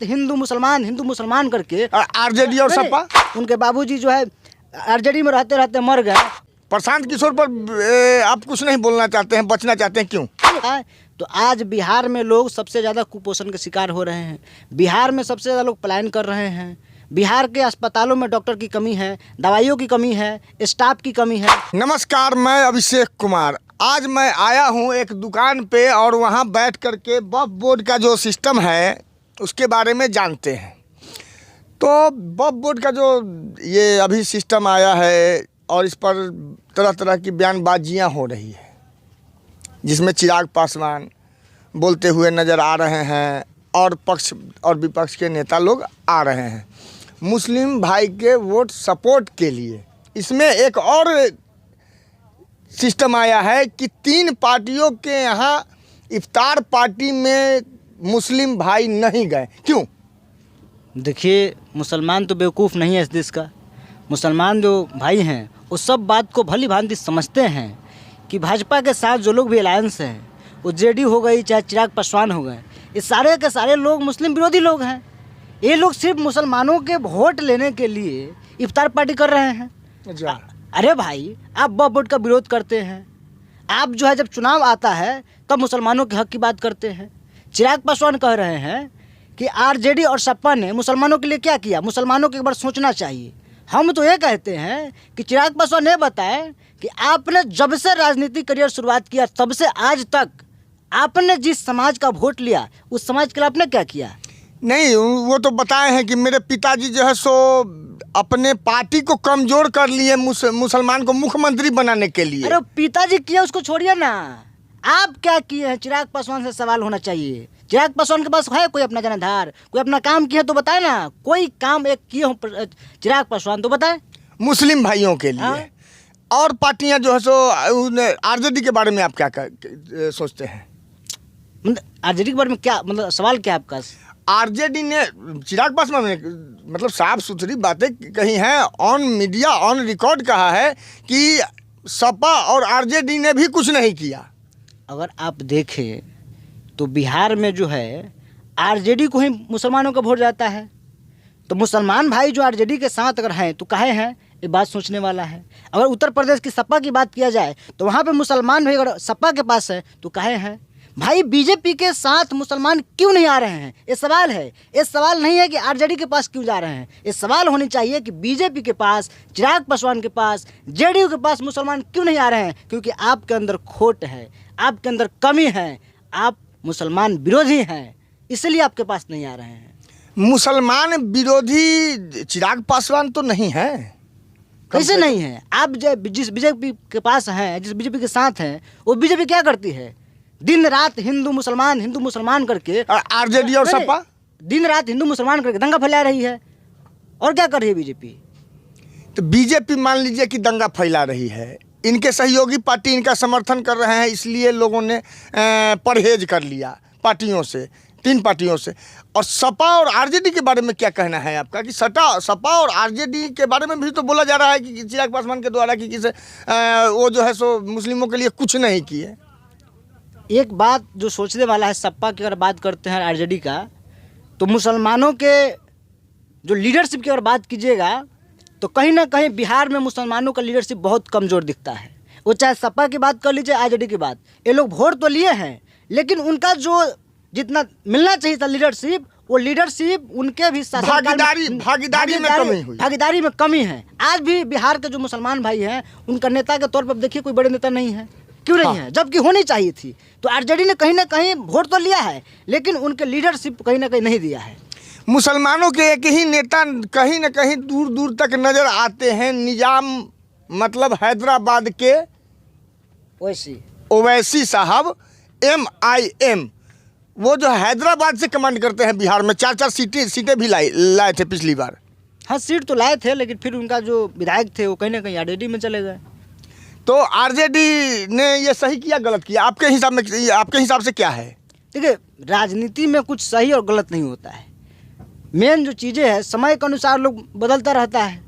हिंदू मुसलमान करके आरजेडी और सपा, उनके बाबूजी जो है आरजेडी में रहते रहते मर गए। प्रशांत किशोर पर आप कुछ नहीं बोलना चाहते हैं, बचना चाहते हैं, क्यों? तो आज बिहार में लोग सबसे ज़्यादा कुपोषण के शिकार हो रहे हैं। बिहार में सबसे ज़्यादा लोग पलायन कर रहे हैं। बिहार के अस्पतालों में डॉक्टर की कमी है, दवाइयों की कमी है, स्टाफ की कमी है। नमस्कार, मैं अभिषेक कुमार। आज मैं आया हूँ एक दुकान पे और वहाँ बैठ कर के वक्फ बोर्ड का जो सिस्टम है उसके बारे में जानते हैं। तो वक्फ बोर्ड का जो ये अभी सिस्टम आया है और इस पर तरह तरह की बयानबाजियाँ हो रही है, जिसमें चिराग पासवान बोलते हुए नज़र आ रहे हैं और पक्ष और विपक्ष के नेता लोग आ रहे हैं मुस्लिम भाई के वोट सपोर्ट के लिए। इसमें एक और सिस्टम आया है कि 3 पार्टियों के यहाँ इफ्तार पार्टी में मुस्लिम भाई नहीं गए, क्यों? देखिए, मुसलमान तो बेवकूफ़ नहीं है इस देश का। मुसलमान जो भाई हैं वो सब बात को भली भांति समझते हैं कि भाजपा के साथ जो लोग भी अलायंस हैं, वो जेडी हो गई चाहे चिराग पासवान हो गए, ये सारे के सारे लोग मुस्लिम विरोधी लोग हैं। ये लोग सिर्फ मुसलमानों के वोट लेने के लिए इफ्तार पार्टी कर रहे हैं। अरे भाई, आप वक्फ बोर्ड का विरोध करते हैं, आप जो है जब चुनाव आता है तब मुसलमानों के हक की बात करते हैं। चिराग पासवान कह रहे हैं कि आरजेडी और सपा ने मुसलमानों के लिए क्या किया, मुसलमानों को एक बार सोचना चाहिए। हम तो ये कहते हैं कि चिराग पासवान ये बताएं कि आपने जब से राजनीतिक करियर शुरुआत किया तब से आज तक आपने जिस समाज का वोट लिया उस समाज के लिए आपने क्या किया? नहीं, वो तो बताए हैं कि मेरे पिताजी जो है सो अपने पार्टी को कमज़ोर कर लिए मुसलमान को मुख्यमंत्री बनाने के लिए। अरे पिताजी किया उसको छोड़िए ना, आप क्या किए हैं? चिराग पासवान से सवाल होना चाहिए। चिराग पासवान के पास है कोई अपना जनाधार, कोई अपना काम किया तो बताए ना। कोई काम एक किए हो चिराग पासवान तो बताए मुस्लिम भाइयों के लिए। और पार्टियां जो है सो आरजेडी के बारे में आप क्या सोचते हैं? आरजेडी के बारे में क्या मतलब सवाल क्या है आपका? आरजेडी ने, चिराग पासवान ने मतलब साफ सुथरी बातें कही हैं, ऑन मीडिया ऑन रिकॉर्ड कहा है कि सपा और आरजेडी ने भी कुछ नहीं किया। अगर आप देखें तो बिहार में जो है आरजेडी को ही मुसलमानों का वोट जाता है। तो मुसलमान भाई जो आरजेडी के साथ अगर हैं तो काहे हैं, ये बात सोचने वाला है। अगर उत्तर प्रदेश की सपा की बात किया जाए तो वहाँ पे मुसलमान भाई अगर सपा के पास है तो काहे हैं। भाई बीजेपी के साथ मुसलमान क्यों नहीं आ रहे हैं, ये सवाल है। ये सवाल नहीं है कि आरजेडी के पास क्यों जा रहे हैं, ये सवाल होनी चाहिए कि बीजेपी के पास, चिराग पासवान के पास, जेडीयू के पास मुसलमान क्यों नहीं आ रहे हैं। क्योंकि आपके अंदर खोट है, आपके अंदर कमी है, आप मुसलमान विरोधी हैं, इसलिए आपके पास नहीं आ रहे हैं। मुसलमान विरोधी चिराग पासवान तो नहीं है। कैसे नहीं है? आप जिस बीजेपी के पास हैं, जिस बीजेपी के साथ हैं, वो बीजेपी क्या करती है? दिन रात हिंदू मुसलमान करके, आरजेडी और सपा दिन रात हिंदू मुसलमान करके दंगा फैला रही है। और क्या कर रही है बीजेपी? तो बीजेपी मान लीजिए कि दंगा फैला रही है, इनके सहयोगी पार्टी इनका समर्थन कर रहे हैं, इसलिए लोगों ने परहेज कर लिया पार्टियों से, 3 पार्टियों से। और सपा और आरजेडी के बारे में क्या कहना है आपका कि सपा और आरजेडी के बारे में भी तो बोला जा रहा है कि चिराग पासवान के द्वारा कि किसे वो जो है सो मुस्लिमों के लिए कुछ नहीं किए। एक बात जो सोचने वाला है, सपा की अगर बात करते हैं आरजेडी का, तो मुसलमानों के जो लीडरशिप की अगर बात कीजिएगा तो कहीं ना कहीं बिहार में मुसलमानों का लीडरशिप बहुत कमज़ोर दिखता है। वो चाहे सपा की बात कर लीजिए, आरजेडी की बात, ये लोग वोट तो लिए हैं लेकिन उनका जो जितना मिलना चाहिए था लीडरशिप, वो लीडरशिप उनके भी भागीदारी में कमी है। आज भी बिहार के जो मुसलमान भाई हैं उनका नेता के तौर पर देखिए कोई बड़े नेता नहीं है। क्यों नहीं है? जबकि होनी चाहिए थी। तो आरजेडी ने कहीं ना कहीं वोट तो लिया है लेकिन उनके लीडरशिप कहीं ना कहीं नहीं दिया है। मुसलमानों के एक ही नेता कहीं ना कहीं दूर दूर तक नजर आते हैं, निजाम मतलब हैदराबाद के ओवैसी साहब, MIM, वो जो हैदराबाद से कमांड करते हैं बिहार में। 4 सीटें भी लाए थे पिछली बार। हाँ, सीट तो लाए थे लेकिन फिर उनका जो विधायक थे वो कहीं ना कहीं आरजेडी में चले गए। तो आरजेडी ने ये सही किया गलत किया आपके हिसाब से क्या है? देखिए, राजनीति में कुछ सही और गलत नहीं होता है। मेन जो चीज़ें हैं समय के अनुसार लोग बदलता रहता है।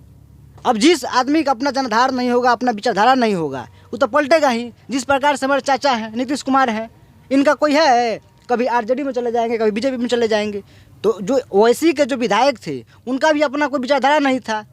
अब जिस आदमी का अपना जनाधार नहीं होगा, अपना विचारधारा नहीं होगा, वो तो पलटेगा ही। जिस प्रकार से हमारे चाचा हैं नीतीश कुमार हैं, इनका कोई है, कभी आरजेडी में चले जाएंगे, कभी बीजेपी में चले जाएंगे। तो जो ओवैसी के जो विधायक थे उनका भी अपना कोई विचारधारा नहीं था।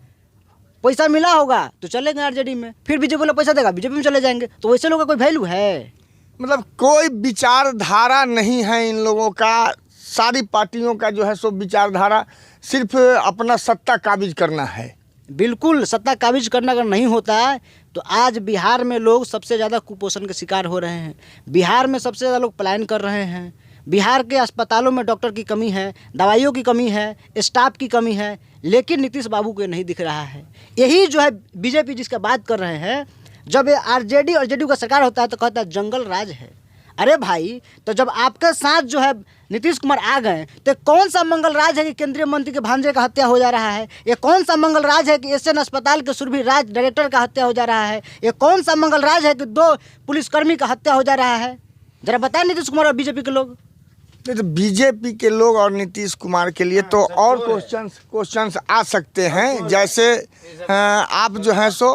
पैसा मिला होगा तो चलेंगे आरजेडी में, फिर बीजेपी वाला पैसा देगा बीजेपी में चले जाएंगे। तो वैसे लोगों का कोई वैल्यू है? मतलब कोई विचारधारा नहीं है इन लोगों का। सारी पार्टियों का जो है सो विचारधारा सिर्फ अपना सत्ता काबिज करना है। बिल्कुल, सत्ता काबिज करना अगर नहीं होता है तो आज बिहार में लोग सबसे ज़्यादा कुपोषण के शिकार हो रहे हैं। बिहार में सबसे ज़्यादा लोग पलायन कर रहे हैं। बिहार के अस्पतालों में डॉक्टर की कमी है, दवाइयों की कमी है, स्टाफ की कमी है, लेकिन नीतीश बाबू को नहीं दिख रहा है। यही जो है बीजेपी जिसका बात कर रहे हैं, जब ये आरजेडी और जेडीयू का सरकार होता है तो कहता है जंगल राज है। अरे भाई, तो जब आपके साथ जो है नीतीश कुमार आ गए तो कौन सा मंगल राज है कि केंद्रीय मंत्री के भांजे का हत्या हो जा रहा है? ये कौन सा मंगल राज है कि एसएन अस्पताल के सुरभि राज डायरेक्टर का हत्या हो जा रहा है? ये कौन सा मंगल राज है कि 2 पुलिसकर्मी का हत्या हो जा रहा है? जरा बताएं नीतीश कुमार और बीजेपी के लोग। नहीं तो बीजेपी के लोग और नीतीश कुमार के लिए तो और क्वेश्चंस आ सकते हैं। जैसे आप जो है सो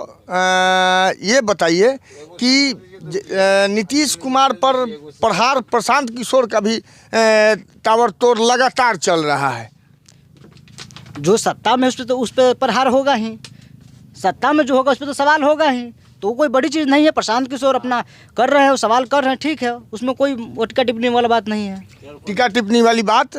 ये बताइए कि नीतीश कुमार पर प्रहार प्रशांत किशोर का भी ताबड़तोड़ लगातार चल रहा है। जो सत्ता में उस पर प्रहार होगा ही, सत्ता में जो होगा उस पर तो सवाल होगा ही। तो कोई बड़ी चीज़ नहीं है। प्रशांत किशोर अपना कर रहे हैं, सवाल कर रहे हैं, ठीक है, उसमें कोई टीका टिप्पणी वाला बात नहीं है। टीका टिप्पणी वाली बात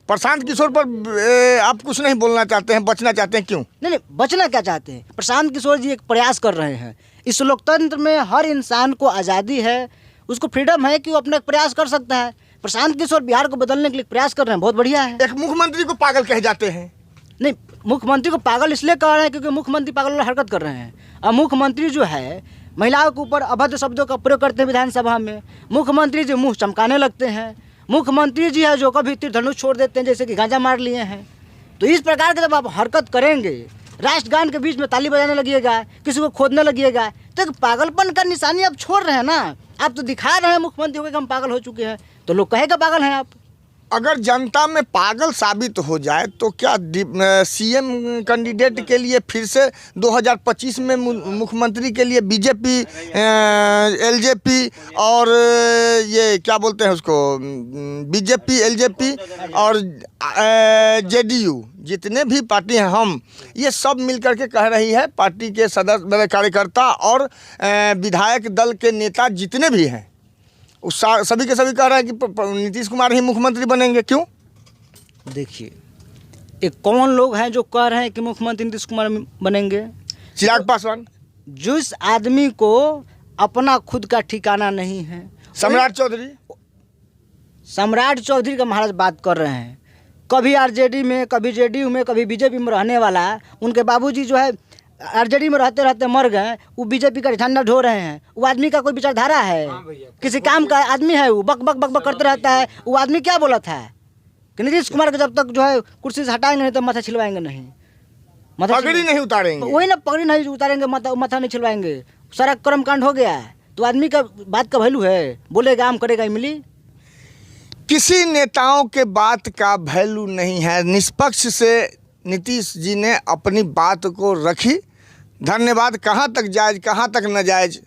प्रशांत किशोर पर आप कुछ नहीं बोलना चाहते हैं, बचना चाहते हैं, क्यों? नहीं, बचना क्या चाहते हैं? प्रशांत किशोर जी एक प्रयास कर रहे हैं। इस लोकतंत्र में हर इंसान को आज़ादी है, उसको फ्रीडम है कि वो अपना प्रयास कर सकता है। प्रशांत किशोर बिहार को बदलने के लिए प्रयास कर रहे हैं, बहुत बढ़िया है। एक मुख्यमंत्री को पागल कहे जाते हैं। नहीं, मुख्यमंत्री को पागल इसलिए कह रहे हैं क्योंकि मुख्यमंत्री पागल वाला हरकत कर रहे हैं। और मुख्यमंत्री जो है महिलाओं के ऊपर अभद्र शब्दों का प्रयोग करते हैं विधानसभा में। मुख्यमंत्री जी मुंह चमकाने लगते हैं। मुख्यमंत्री जी है जो कभी तीर धनुष छोड़ देते हैं, जैसे कि गांजा मार लिए हैं। तो इस प्रकार के जब आप हरकत करेंगे, राष्ट्रगान के बीच में ताली बजाने लगिएगा, किसी को खोदने लगिएगा, तो एक पागलपन का निशानी आप छोड़ रहे हैं ना। आप तो दिखा रहे हैं मुख्यमंत्री को कि हम पागल हो चुके हैं, तो लोग कहेगा पागल हैं आप। अगर जनता में पागल साबित हो जाए तो क्या सीएम कैंडिडेट के लिए फिर से 2025 में मुख्यमंत्री के लिए बीजेपी, एलजेपी और ये क्या बोलते हैं उसको, बीजेपी, एलजेपी और जेडीयू जितने भी पार्टी हैं, हम ये सब मिलकर के कह रही है, पार्टी के सदस्य, कार्यकर्ता और विधायक दल के नेता जितने भी हैं उस सभी के सभी कह रहे हैं कि नीतीश कुमार ही मुख्यमंत्री बनेंगे। क्यों? देखिए, एक कौन लोग हैं जो कह रहे हैं कि मुख्यमंत्री नीतीश कुमार बनेंगे? चिराग पासवान। जिस आदमी को अपना खुद का ठिकाना नहीं है, सम्राट चौधरी। सम्राट चौधरी का महाराज बात कर रहे हैं। कभी आरजेडी में, कभी जेडीयू में, कभी बीजेपी में रहने वाला, उनके बाबूजी जो है आरजेडी में रहते रहते मर गए, वो बीजेपी का झंडा ढो रहे हैं। वो आदमी का कोई विचारधारा है? किसी काम का आदमी है? वो बक बक बक बक करते रहता है। वो आदमी क्या बोला था कि नीतीश कुमार को जब तक जो है कुर्सी से हटाएंगे नहीं तो माथा छिलवाएंगे नहीं, पगड़ी नहीं उतारेंगे। वही ना, पगड़ी नहीं उतारेंगे, माथा नहीं छिलवाएंगे। सारा कर्मकांड हो गया है। तो आदमी का बात का वैल्यू है? बोलेगा आम करेगा इमली। किसी नेताओं के बात का वैल्यू नहीं है। निष्पक्ष से नीतीश जी ने अपनी बात को रखी। धन्यवाद। कहाँ तक जायज़, कहाँ तक नाजायज़,